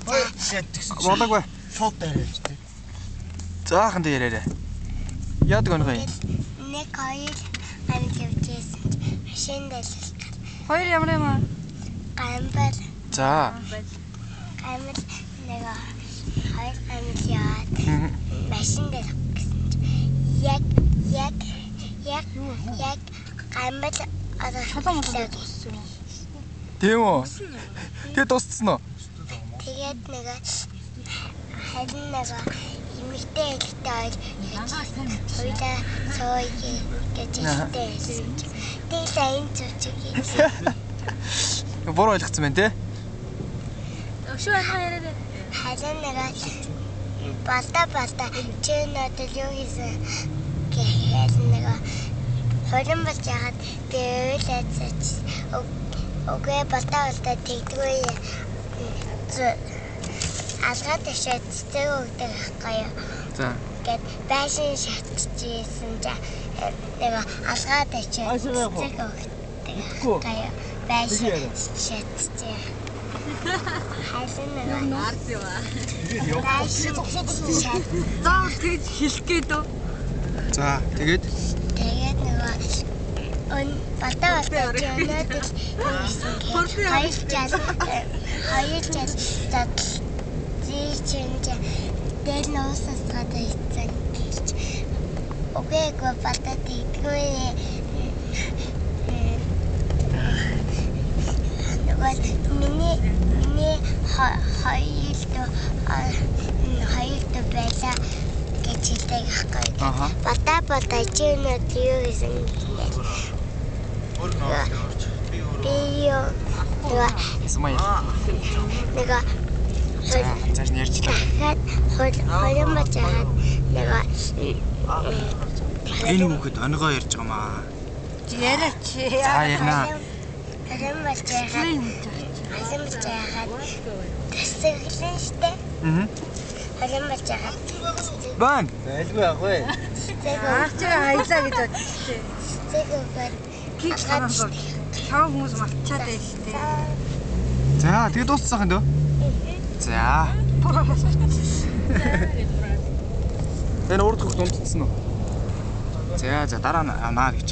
Болоогүй. Шууд дээрэж тий. Заахан дээрээ. Яадаг онгой. Нэг хоёр амьд явжсэн. Машин дэлсэл. Хоёр ямар юм аа? Гамбал. За. Гамбал нэг хоёр амьд яваад машин дээр гэсэн чинь яг гамбал одоо Шолоо модод туссан юм. Тийм үү? Тэгээ дууссан уу? тэгээд нэг харин нэг эмэгтэй хэлтэй хоёулаа сууя гэж хэлсэн. Тэгээд энэ зүчиг Буруу ойлгоцсон байна те? Өшөө ангаа яриад. харин нэг балта чи надад юу хийсэн гэхээр нэг хорин болж яхад би ойлаач окей балта тэгдгүй алгаад ташаад цэцэг өгдөг ахгүй юу. За. Гэт байшин шатчихсэн нэг алгаад ташаад цэцэг өгдөг ахгүй юу. Байшин шатчихсан. Хайсан нэг Ард юу аа. байшин Заавал тэгж хэлэх гээд үү? За, тэгээд тэгээд нэг балта чи өнөөдөр хоёр жил зэчэнж дээр нуусаас гадаа ийцэн гэж. Окей балта тэггүй миний хоёрт байлаа гэж хэлдэг ахгүй. Балта чи өнөөдөр юу хийсэн гэхээр Исмаил. нэг Цааш нь ярьчлаа. хорин бачаад нэг Энэ хүүхэд онгоо ярьж байгаа маа. Яриач. За ярина. хорин бачаад тэсэглэн штэ. Хорин бачаад Бан. Байлгүй ах вэ? Аач аялаа гэж бодчихлээ. цэцэг Кич хамаагүй. Чав хүмүүс мартчаад байж тээ. За, тэгээд дууссан дөө. За. Энэ урд хөх дундсан уу? За, дараа нь наа гэж.